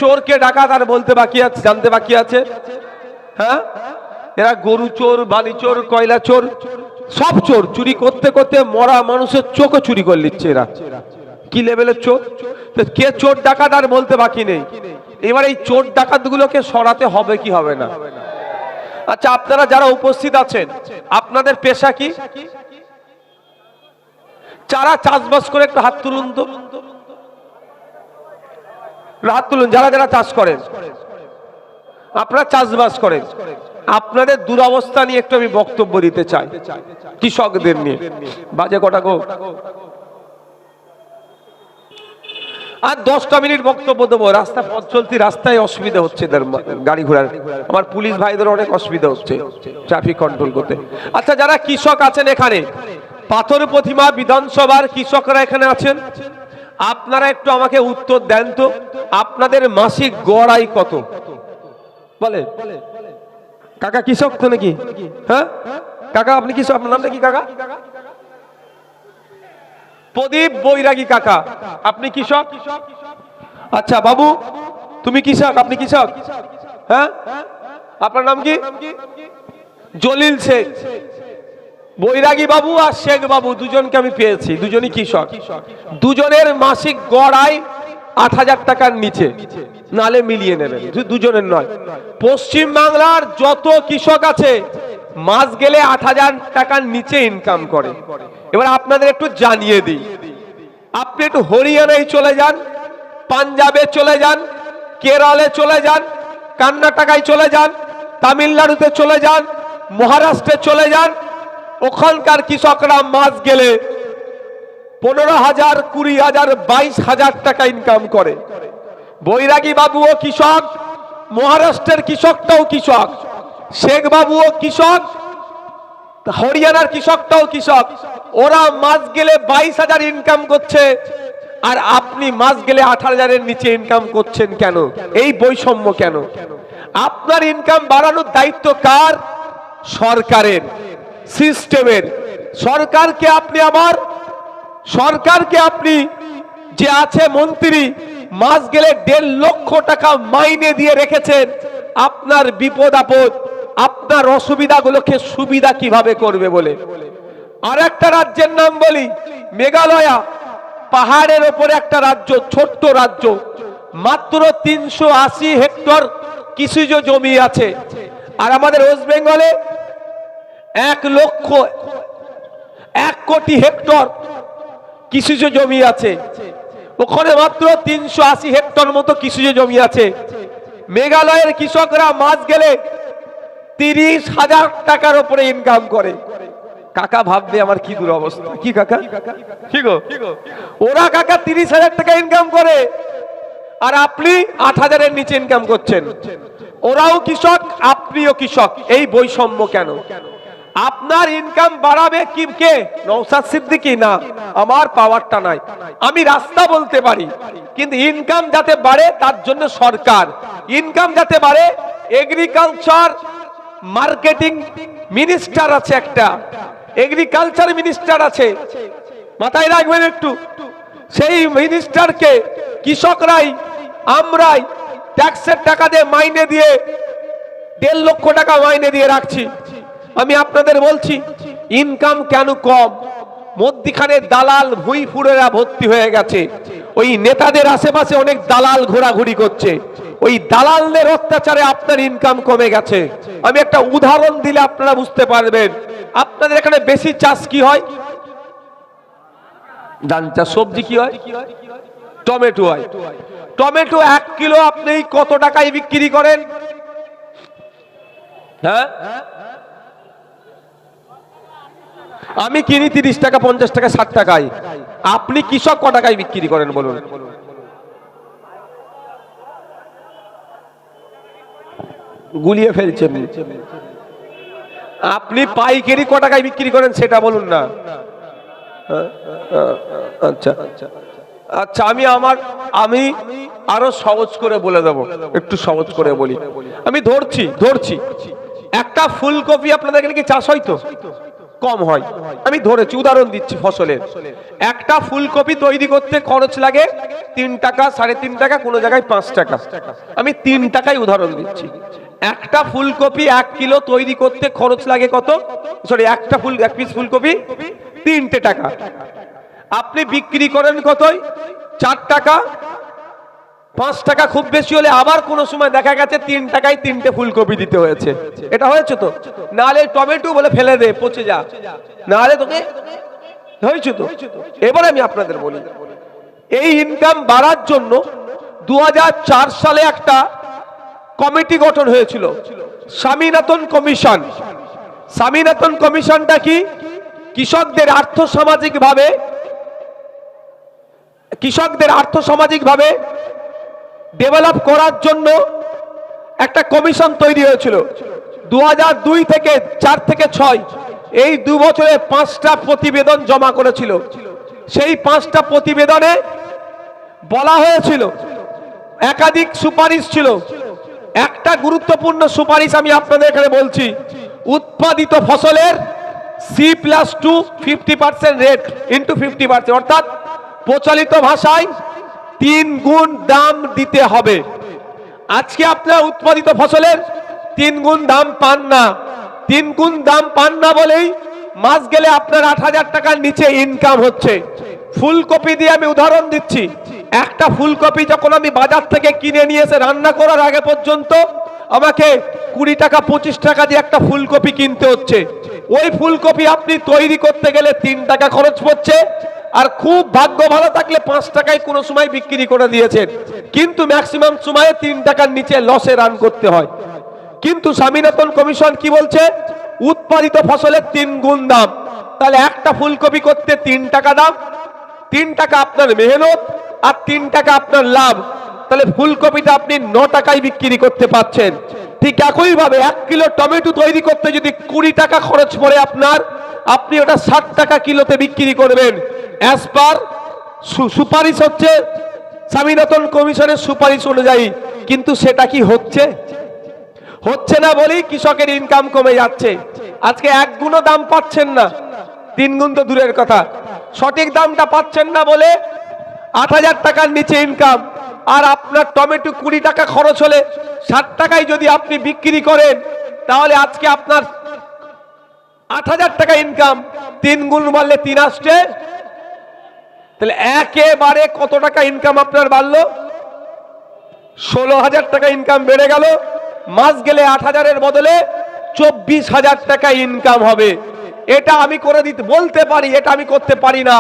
চোরকে ডাকাত আর বলতে বাকি আছে, জানতে বাকি আছে? হ্যাঁ, এরা গরু চোর, বালি চোর, কয়লা চোর, সব চোর। চুরি করতে করতে মরা মানুষের চোখও চুরি করে নিচ্ছে এরা। কি লেভেলের চোর! কে চোর ডাকাত আর বলতে বাকি নেই। এবার এই চোর ডাকাত গুলোকে সরাতে হবে কি হবে না? আচ্ছা, আপনারা যারা উপস্থিত আছেন, আপনাদের পেশা কি? যারা চাষবাস করে একটু হাত তুলুন তো, হাত তুলুন। যারা যারা চাষ করেন, আপনারা চাষবাস করেন, আপনাদের দুরবস্থা নিয়ে একটু আমি বক্তব্য দিতে চাই, কৃষকদের নিয়ে। বাজে কটা গো? আর 10টা মিনিট বক্তব্য দেবো। রাস্তা পথ চলতি, রাস্তায় অসুবিধা হচ্ছে গাড়ি ঘোড়ার। আমার পুলিশ ভাইদের অনেক অসুবিধা হচ্ছে ট্রাফিক কন্ট্রোল করতে। আচ্ছা, যারা কৃষক আছেন এখানে, পাথর প্রতিমা বিধানসভার কৃষকরা এখানে আছেন, আপনারা একটু আমাকে উত্তর দেন তো, আপনাদের মাসিক গড় আয় কত? বলে কাকা কৃষক তো নাকি? হ্যাঁ কাকা, আপনি কৃষক? আপনার নামটা কি কাকা? প্রদীপ বৈরাগী কাকা, আপনি কৃষক? আচ্ছা বাবু, তুমি কৃষক? আপনি কৃষক? হ্যাঁ, আপনার নাম কি? জলিল শেখ। বৈরাগী বাবু আর শেখ বাবু দুজনকে আমি পেয়েছি, দুজনই কৃষক। দুজনের মাসিক গড় আয় 8,000 টাকার নিচে, নালে মিলিয়ে নেবেন, দুজনের নয়। পশ্চিম বাংলার যত কৃষক আছে মাস গেলে 8,000 টাকার নিচে ইনকাম করে। এবার আপনাদের একটু জানিয়ে দিই, আপনি একটু হরিয়ানায় চলে যান, পাঞ্জাবে চলে যান, কেরলে চলে যান, কর্ণাটকায় চলে যান, তামিলনাড়ুতে চলে যান, মহারাষ্ট্রে চলে যান, ওখানকার কৃষকরা মাস গেলে 15,000, 20,000, 22,000 টাকা ইনকাম করে। বৈরাগী বাবুও কৃষক, মহারাষ্ট্রের কৃষকটাও কৃষক, শেখ বাবুও কৃষক, হরিয়ানার কৃষকটাও কৃষক। ওরা মাস গেলে 22,000 ইনকাম করছে, আর আপনি মাস গেলে 18,000-এর নিচে ইনকাম করছেন কেন? এই বৈষম্য কেন? আপনার ইনকাম বাড়ানোর দায়িত্ব কার? সরকারের, সিস্টেমের। সরকারকে আপনি যে আছে মন্ত্রী, মাস গেলে 1.5 লক্ষ টাকা মাইনে দিয়ে রেখেছেন। আপনার বিপদ আপদ, আপনার অসুবিধাগুলোকে সুবিধা কিভাবে করবে বলে। আর একটা রাজ্যের নাম বলি, মেঘালয়া। পাহাড়ের ওপরে একটা রাজ্য, ছোট্ট রাজ্য, মাত্র 380 হেক্টর কৃষিজ জমি আছে। আর আমাদের ওয়েস্ট বেঙ্গলে 1 কোটি হেক্টর কৃষিজ জমি আছে। ওখানে মাত্র 380 হেক্টর মতো কৃষিজ জমি আছে। মেঘালয়ের কৃষকরা মাস গেলে 30,000 টাকার উপরে ইনকাম করে। কাকা ভাববে আমার কি দুরবস্থা। কি কাকা? কি গো? ওরা কাকা 30,000 টাকা ইনকাম করে, আর আপনি 8,000-এর নিচে ইনকাম করছেন। ওরাও কৃষক, আপনিও কৃষক। এই বৈষম্য কেন? আপনার ইনকাম বাড়াবে কি কে? নওশাদ সিদ্দিকী? না, আমার পাওয়ারটা নাই। আমি রাস্তা বলতে পারি, কিন্তু ইনকাম যাতে বাড়ে তার জন্য সরকার। ইনকাম যাতে বাড়ে, এগ্রিকালচার মার্কেটিং মিনিস্টার আছে, একটা এগ্রিকালচার মিনিস্টার আছে, মাথায় রাখবেন একটু। সেই মিনিস্টারকে কৃষকরাই, আমরাই ট্যাক্সের টাকা দিয়ে মাইনে দিয়ে 1.5 লক্ষ টাকা মাইনে দিয়ে রাখছি। আমি আপনাদের বলছি, ইনকাম কেন কম? মধ্যখানে দালাল ভুঁইফুড়েরা ভর্তি হয়ে গেছে। ওই নেতাদের আশেপাশে অনেক দালাল ঘোরাঘুরি করছে। ওই দালালদের অত্যাচারে আপনার ইনকাম কমে গেছে। আমি একটা উদাহরণ দিলে আপনারা বুঝতে পারবেন। আপনাদের এখানে বেশি চাষ কি হয়? ধান চাষ। সবজি কি হয়? টমেটো হয়। টমেটো 1 কিলো আপনি কত টাকায় বিক্রি করেন? হ্যাঁ, আমি কিনি 30 টাকা, 50 টাকা, 60 টাকায়। আপনি কৃষক ক টাকায় বিক্রি করেন বলুন? গুলিয়ে ফেলছেন। আপনি পাইকারি ক টাকায় বিক্রি করেন সেটা বলুন না। আচ্ছা আচ্ছা, আমি আরো সহজ করে বলে দেবো, একটু সহজ করে বলি। আমি ধরছি একটা ফুলকপি আপনাদের এখানে কি চাষ হয়তো? কম হয়। আমি ধরেছি, উদাহরণ দিচ্ছি ফসলের। একটা ফুলকপি তৈরি করতে খরচ লাগে 3 টাকা, 3.5 টাকা, কোনো জায়গায় 5 টাকা। আমি 3 টাকায় উদাহরণ দিচ্ছি। একটা ফুলকপি 1 কিলো তৈরি করতে খরচ লাগে কত? সরি, এক পিস ফুলকপি 3 টাকা। আপনি বিক্রি করেন কতই? 4 টাকা, 5 টাকা খুব বেশি হলে আবার কোন সময় দেখা গেছে 3 টাকায় 3টে ফুলকপি দিতে হয়েছে। এটা হয়েছে তো? নাহলে টমেটো বলে ফেলে দে, পচে যা, নাহলে তোকে হয়েছে তো। এবার আমি আপনাদের বলি, এই ইনকাম বাড়ার জন্য 2004 সালে একটা কমিটি গঠন হয়েছিল, স্বামীনাথন কমিশন। স্বামীনাথন কমিশনটা কি? কৃষকদের আর্থসামাজিকভাবে ডেভেলপ করার জন্য একটা কমিশন তৈরি হয়েছিল। 2002 থেকে 4 থেকে 6 এই 2 বছরে 5টা প্রতিবেদন জমা করেছিল। সেই 5টা প্রতিবেদনে বলা হয়েছিল, একাধিক সুপারিশ ছিল। একটা গুরুত্বপূর্ণ সুপারিশ আমি আপনাদের এখানে বলছি, উৎপাদিত ফসলের C+2 50% রেট ইন্টু 50%, অর্থাৎ প্রচলিত ভাষায় 3 গুণ দাম দিতে হবে। আজকে আপনারা উৎপাদিত ফসলের 3 গুণ দাম পান না। 3 গুণ দাম পান না বলেই মাস গেলে আপনার 8,000 টাকার নিচে ইনকাম হচ্ছে। ফুলকপি দিয়ে আমি উদাহরণ দিচ্ছি। একটা ফুলকপি যখন আমি বাজার থেকে কিনে নিয়ে এসে রান্না করার আগে পর্যন্ত আমাকে 20 টাকা 25 টাকা দিয়ে একটা ফুলকপি কিনতে হচ্ছে। ওই ফুলকপি আপনি তৈরি করতে গেলে 3 টাকা খরচ পড়ছে, আর খুব ভাগ্য ভালো থাকলে 5 টাকায় কোনো সময় বিক্রি করে দিয়েছেন, কিন্তু ম্যাক্সিমাম সময়ে 3 টাকার নিচে লসে রান করতে হয়। কিন্তু স্বামীনাথন কমিশন কি বলছে? উৎপাদিত ফসলের 3 গুণ দাম। তাহলে একটা ফুলকপি করতে 3 টাকা দাম, 3 টাকা আপনার মেহনত আর 3 টাকা আপনার লাভ। তাহলে ফুলকপিটা আপনি 9 টাকায় বিক্রি করতে পারছেন। ঠিক একই ভাবে 1 কিলো টমেটো তৈরি করতে যদি 20 টাকা খরচ পড়ে আপনার, আপনি ওটা 60 টাকা কিলোতে বিক্রি করবেন। অ্যাজ পার সুপারিশ হচ্ছে স্বামীনাথন কমিশনের সুপারিশ অনুযায়ী, কিন্তু সেটা কি হচ্ছে? হচ্ছে না বলেই কৃষকের ইনকাম কমে যাচ্ছে। আজকে 1 গুণও দাম পাচ্ছেন না, 3 গুণ তো দূরের কথা, সঠিক দামটা পাচ্ছেন না বলে 8,000 টাকার নিচে ইনকাম। আর আপনার টমেটো 20 টাকা খরচ হলে 60 টাকায় যদি আপনি বিক্রি করেন, তাহলে আজকে আপনার 8,000 টাকা ইনকাম। 3 গুণ মারলে 3 আসছে, তাহলে একেবারে কত টাকা ইনকাম আপনার বাড়লো? 16,000 টাকা ইনকাম বেড়ে গেল। মাস গেলে 8,000 এর বদলে 24,000 টাকা ইনকাম হবে। এটা আমি করে দিতে বলতে পারি, এটা আমি করতে পারি না।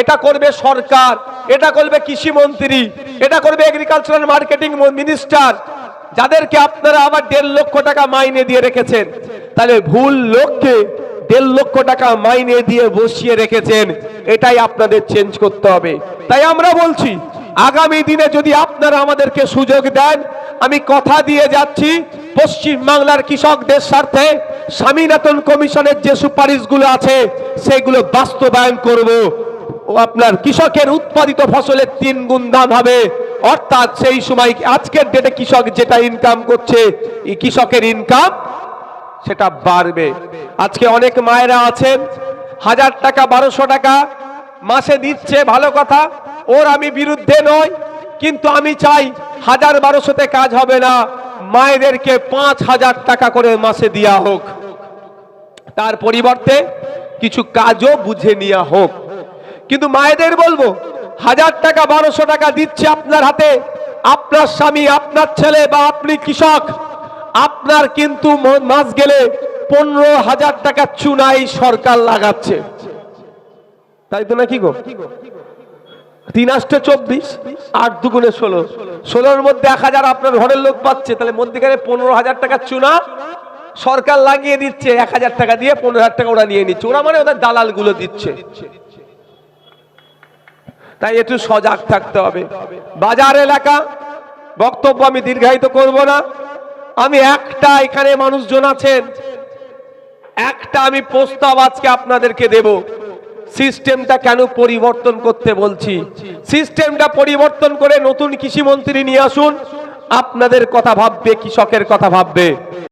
এটা করবে সরকার, এটা করবে কৃষি মন্ত্রী, এটা করবে এগ্রিকালচারাল মার্কেটিং মিনিস্টার, যাদেরকে আপনারা আবার 1.5 লক্ষ টাকা মাইনে দিয়ে রেখেছেন। তাহলে ভুল লোককে 1.5 লক্ষ টাকা মাইনে দিয়ে বসিয়ে রেখেছেন, এটাই আপনাদের চেঞ্জ করতে হবে। তাই আমরা বলছি, আগামী দিনে যদি আপনারা আমাদেরকে সুযোগ দেন, আমি কথা দিয়ে যাচ্ছি, পশ্চিম বাংলার কৃষকদের স্বার্থে স্বামীনাথন কমিশনের যে সুপারিশগুলো আছে সেগুলো বাস্তবায়ন করব। আপনার কৃষকের উৎপাদিত ফসলের 3 গুণ দাম হবে, অর্থাৎ সেই সময় আজকের ডেটে কৃষক যেটা ইনকাম করছে, এই কৃষকের ইনকাম সেটা বাড়বে। আজকে অনেক মায়েরা আছেন 1000 টাকা 1200 টাকা মাসে দিচ্ছে, ভালো কথা, ওর আমি বিরুদ্ধে নয়, কিন্তু আমি চাই 1000-1200তে কাজ হবে না, মায়েদেরকে 5000 টাকা করে মাসে দেওয়া হোক। তার পরিবর্তে কিছু কাজও বুঝে নেওয়া হোক। কিন্তু মায়েদের বলবো, 1000 টাকা 1200 টাকা দিচ্ছে আপনার হাতে, আপনার স্বামী, আপনার ছেলে বা আপনি কৃষক, আপনার কিন্তু মাস গেলে 15,000 টাকা চুনাই সরকার লাগাচ্ছে, তাই তো নাকি গো? 3 আসতে 24, 8 দুগুণে 16, 16-এর মধ্যে 1000 আপনার ঘরের লোক পাচ্ছে, তাহলে মধ্যেখানে 15,000 টাকা চুনা সরকার লাগিয়ে দিচ্ছে। 1000 টাকা দিয়ে 15,000 টাকা ওরা নিয়ে নিচ্ছে, ওরা মানে ওদের দালাল গুলো দিচ্ছে। তাই একটু সজাগ থাকতে হবে। বাজার এলাকা, বক্তব্য আমি দীর্ঘায়িত করব না। আমি একটা, এখানে মানুষজন আছেন, একটা আমি প্রস্তাব আজকে আপনাদেরকে দেব। সিস্টেমটা কেন পরিবর্তন করতে বলছি, সিস্টেমটা পরিবর্তন করে নতুন কৃষি মন্ত্রী নিয়ে আসুন, আপনাদের কথা ভাববে, কৃষকের কথা ভাববে।